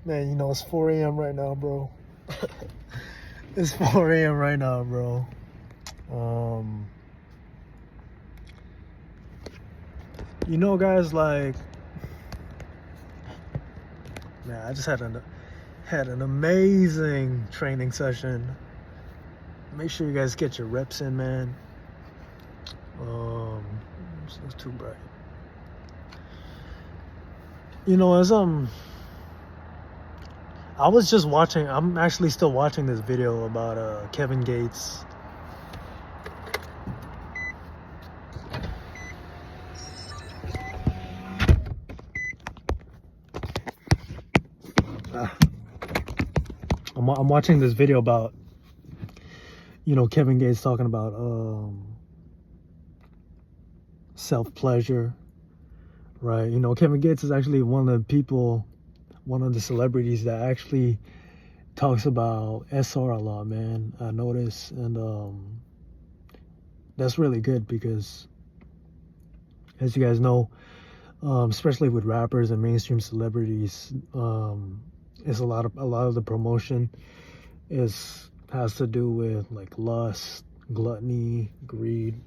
Man, you know, it's 4 a.m. right now, bro. It's 4 a.m. right now, bro. You know, guys, like, man, I just had an amazing training session. Make sure you guys get your reps in, man. It's too bright. You know, I was just watching. I'm actually still watching this video about Kevin Gates. I'm watching this video about, you know, Kevin Gates talking about self-pleasure, right? You know, Kevin Gates is actually one of the celebrities that actually talks about SR a lot, man. I notice, and that's really good because, as you guys know, especially with rappers and mainstream celebrities, it's a lot of the promotion has to do with like lust, gluttony, greed.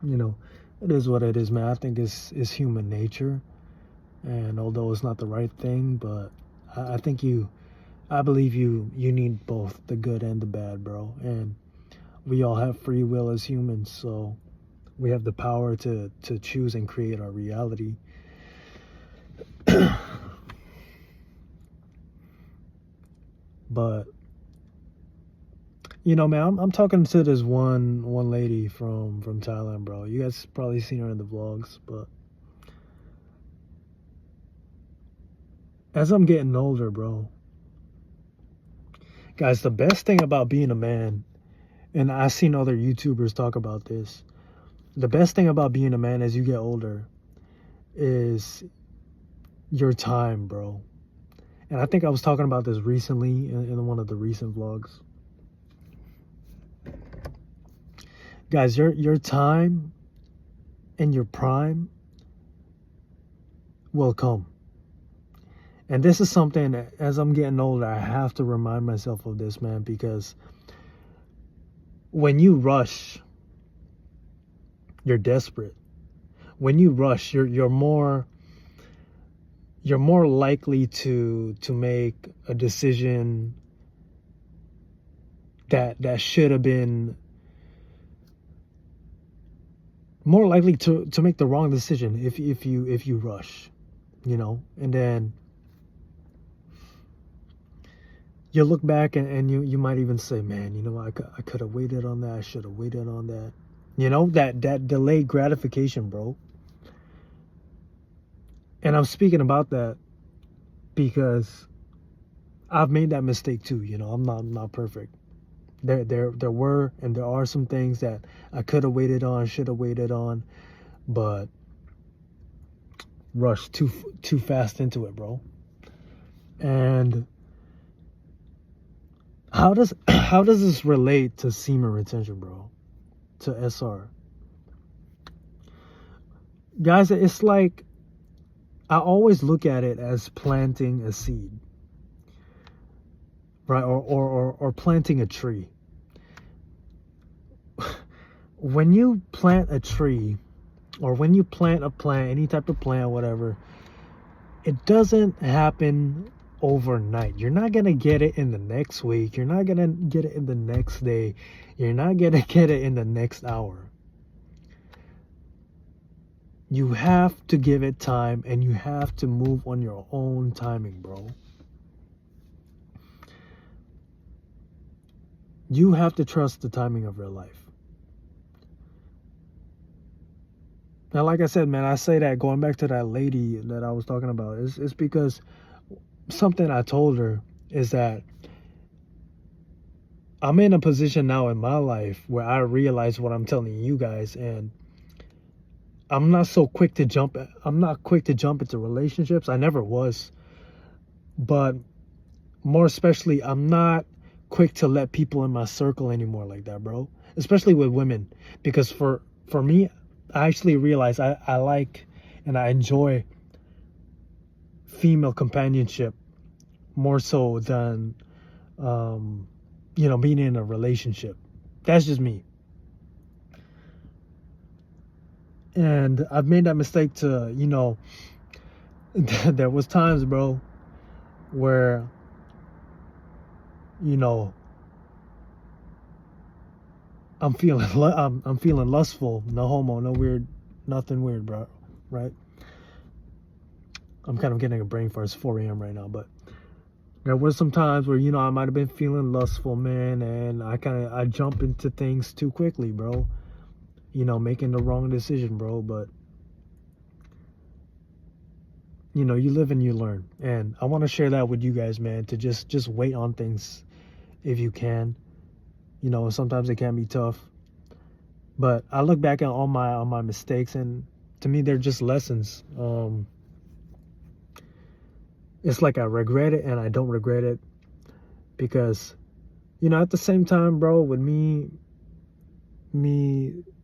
You know, it is what it is, man. I think it's human nature, and although it's not the right thing, but I believe you need both the good and the bad, bro. And we all have free will as humans, so we have the power to choose and create our reality. But you know, man, I'm talking to this one lady from Thailand, bro. You guys probably seen her in the vlogs, but as I'm getting older, bro, guys, the best thing about being a man, and I've seen other YouTubers talk about this, the best thing about being a man as you get older is your time, bro. And I think I was talking about this recently in one of the recent vlogs. Guys, your time and your prime will come. And this is something that, as I'm getting older, I have to remind myself of this, man, because when you rush, you're desperate. When you rush, you're more likely to make a decision that should have been, more likely to make the wrong decision if you rush, you know. And then you look back and you might even say, man, you know, I could have waited on that. I should have waited on that. You know, that delayed gratification, bro. And I'm speaking about that because I've made that mistake too. You know, I'm not perfect. There were and there are some things that I could have waited on, should have waited on, but rushed too fast into it, bro. And how does this relate to semen retention, bro? To SR? Guys, it's like I always look at it as planting a seed, right? Or planting a tree. When you plant a tree, or when you plant a plant, any type of plant, whatever, it doesn't happen overnight. You're not gonna get it in the next week. You're not gonna get it in the next day. You're not gonna get it in the next hour. You have to give it time, and you have to move on your own timing, bro. You have to trust the timing of your life. Now, like I said, man, I say that going back to that lady that I was talking about, it's because something I told her is that I'm in a position now in my life where I realize what I'm telling you guys, and I'm not quick to jump into relationships. I never was. But more especially, I'm not quick to let people in my circle anymore like that, bro. Especially with women. Because for me, I actually realize I like and I enjoy female companionship more so than being in a relationship. That's just me. And I've made that mistake to, there was times, bro, where, I'm feeling lustful. No homo, no weird, nothing weird, bro. Right? I'm kind of getting a brain fart. It's 4 a.m. right now, but there were some times where, I might have been feeling lustful, man, and I jump into things too quickly, bro. Making the wrong decision, bro. But you live and you learn, and I want to share that with you guys, man. To just wait on things if you can. Sometimes it can be tough, but I look back at all my mistakes, and to me, they're just lessons. It's like I regret it and I don't regret it, because at the same time, bro, with me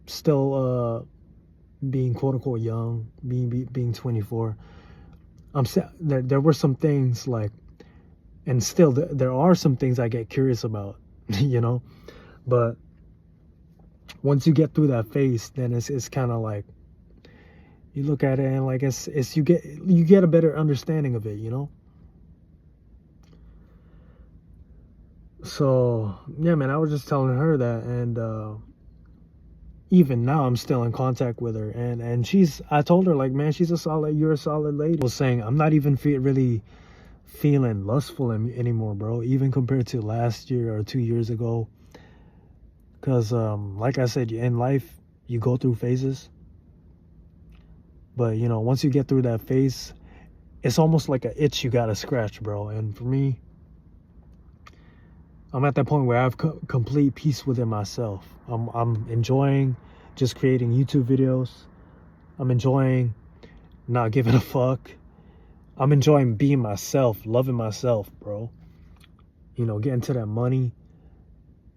still being quote unquote young, being 24, there were some things like, and still there are some things I get curious about, but once you get through that phase, then it's kind of like you look at it and like it's you get a better understanding of it, So yeah, man, I was just telling her that, and even now I'm still in contact with her, and I told her, like, man, you're a solid lady. I was saying I'm not even really feeling lustful anymore, bro, even compared to last year or 2 years ago, because like I said, in life you go through phases, but once you get through that phase, it's almost like an itch you gotta scratch, bro. And for me, I'm at that point where I have complete peace within myself. I'm enjoying just creating YouTube videos. I'm enjoying not giving a fuck. I'm enjoying being myself, loving myself, bro. Getting to that money,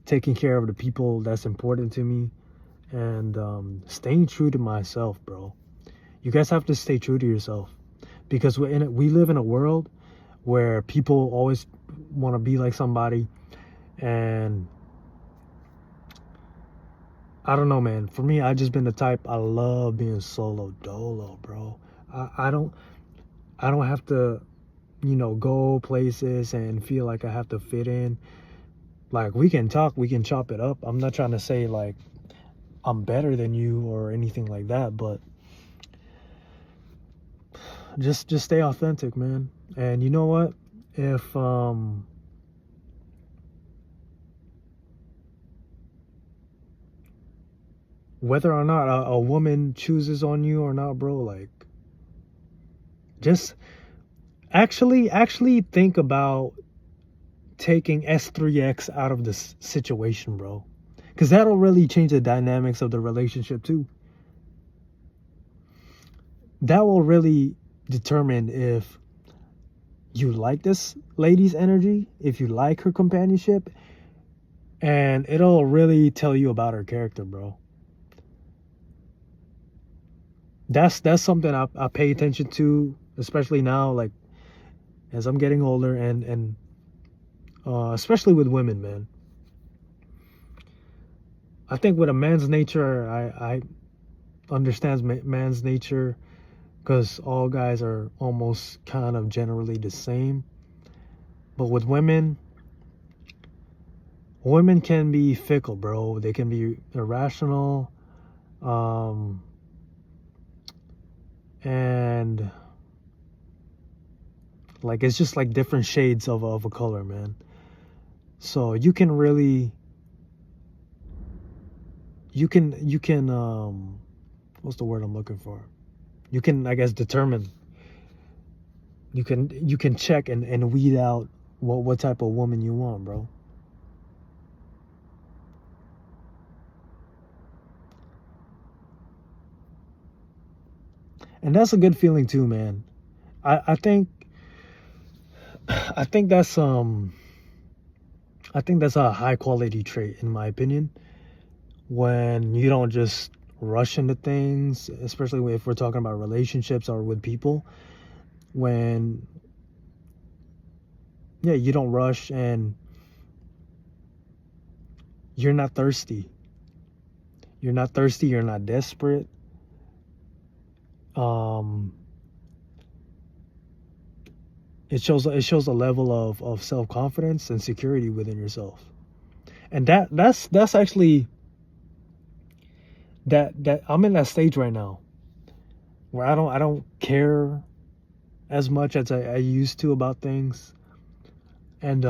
taking care of the people that's important to me, and staying true to myself, bro. You guys have to stay true to yourself, because we live in a world where people always want to be like somebody. And I don't know, man. For me, I just been the type, I love being solo dolo, bro. I don't have to, go places and feel like I have to fit in. Like, we can talk, we can chop it up. I'm not trying to say like I'm better than you or anything like that, but just stay authentic, man. And you know what? If whether or not a woman chooses on you or not, bro, like, just actually think about taking S3X out of this situation, bro, because that'll really change the dynamics of the relationship too. That will really determine if you like this lady's energy, if you like her companionship, and it'll really tell you about her character, bro. That's something I pay attention to, especially now, like, as I'm getting older, and especially with women, man. I think with a man's nature, I understands man's nature, because all guys are almost kind of generally the same. But with women can be fickle, bro. They can be irrational, and like, it's just like different shades of a color, man. So you can really, you can what's the word I'm looking for? You can, I guess, determine. You can check and weed out what type of woman you want, bro. And that's a good feeling too, man. I think that's a high quality trait, in my opinion, when you don't just rush into things, especially if we're talking about relationships or with people. when, yeah, you don't rush and you're not thirsty. You're not thirsty, you're not desperate. Um, it shows a level of self-confidence and security within yourself. And that's actually that I'm in that stage right now where I don't care as much as I used to about things. And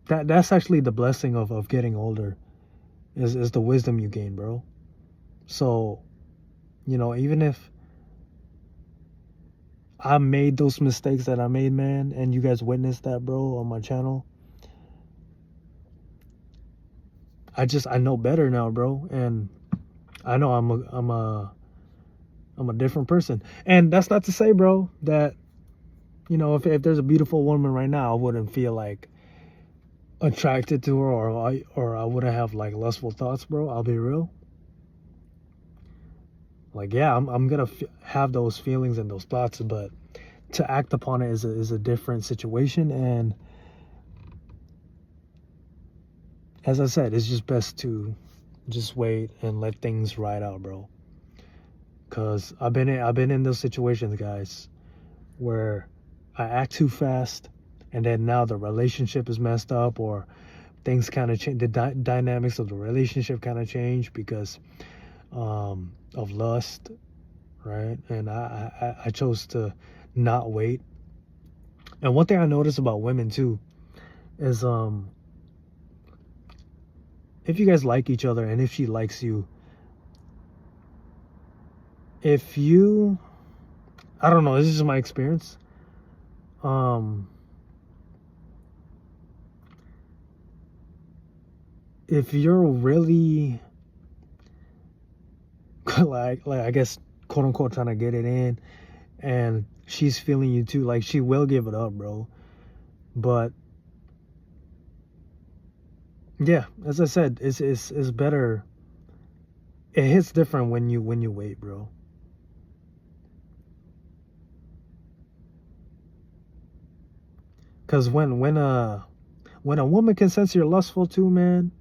that's actually the blessing of getting older is the wisdom you gain, bro. So, you know, even if I made those mistakes that I made, man, and you guys witnessed that, bro, on my channel, I know better now, bro, and I know I'm a different person. And that's not to say, bro, that, you know, if there's a beautiful woman right now, I wouldn't feel like attracted to her, or I wouldn't have like lustful thoughts, bro. I'll be real. Like, yeah, I'm gonna have those feelings and those thoughts, but to act upon it is a different situation. And as I said, it's just best to just wait and let things ride out, bro. Cause I've been in those situations, guys, where I act too fast, and then now the relationship is messed up, or things kind of change. The dynamics of the relationship kind of change because of lust, right? And I chose to not wait. And one thing I noticed about women too is if you guys like each other and if she likes you, if you, I don't know, this is just my experience. If you're really like I guess quote unquote trying to get it in, and she's feeling you too, like she will give it up, bro. But yeah, as I said, it's better. It hits different when you wait, bro. Cause when a woman can sense you're lustful too, man,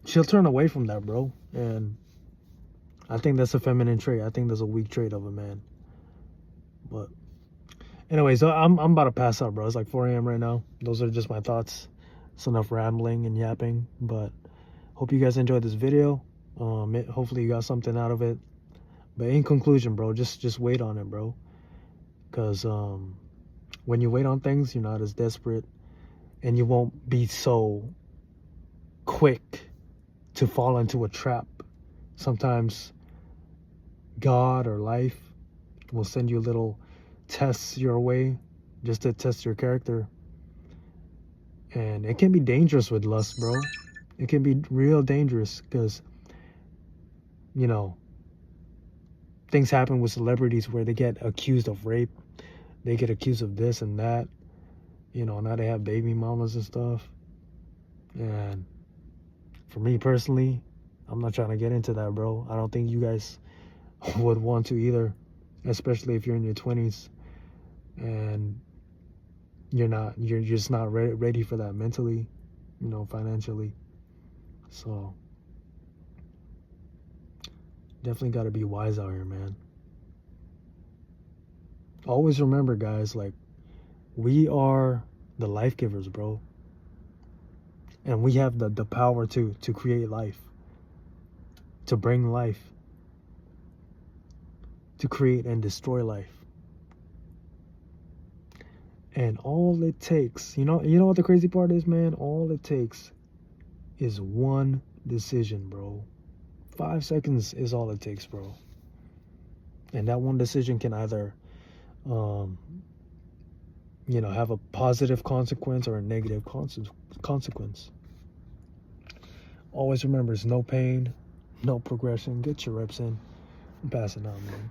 she'll turn away from that, bro. And I think that's a feminine trait. I think that's a weak trait of a man. But anyways, I'm about to pass out, bro. It's like 4 a.m. right now. Those are just my thoughts. It's enough rambling and yapping, but hope you guys enjoyed this video. Hopefully you got something out of it. But in conclusion, bro, just wait on it, bro. Because when you wait on things, you're not as desperate, and you won't be so quick to fall into a trap. Sometimes God or life will send you little tests your way just to test your character. And it can be dangerous with lust, bro. It can be real dangerous because, you know, things happen with celebrities where they get accused of rape. They get accused of this and that. You know, now they have baby mamas and stuff. And for me personally, I'm not trying to get into that, bro. I don't think you guys would want to either, especially if you're in your 20s and you're just not ready for that mentally, you know, financially. So definitely got to be wise out here, man. Always remember, guys, like, we are the life givers, bro. And we have the power to create life, to bring life, to create and destroy life. And all it takes, you know what the crazy part is, man? All it takes is one decision, bro. 5 seconds is all it takes, bro. And that one decision can either, you know, have a positive consequence or a negative consequence. Always remember, it's no pain, no progression. Get your reps in. I'm passing out, man.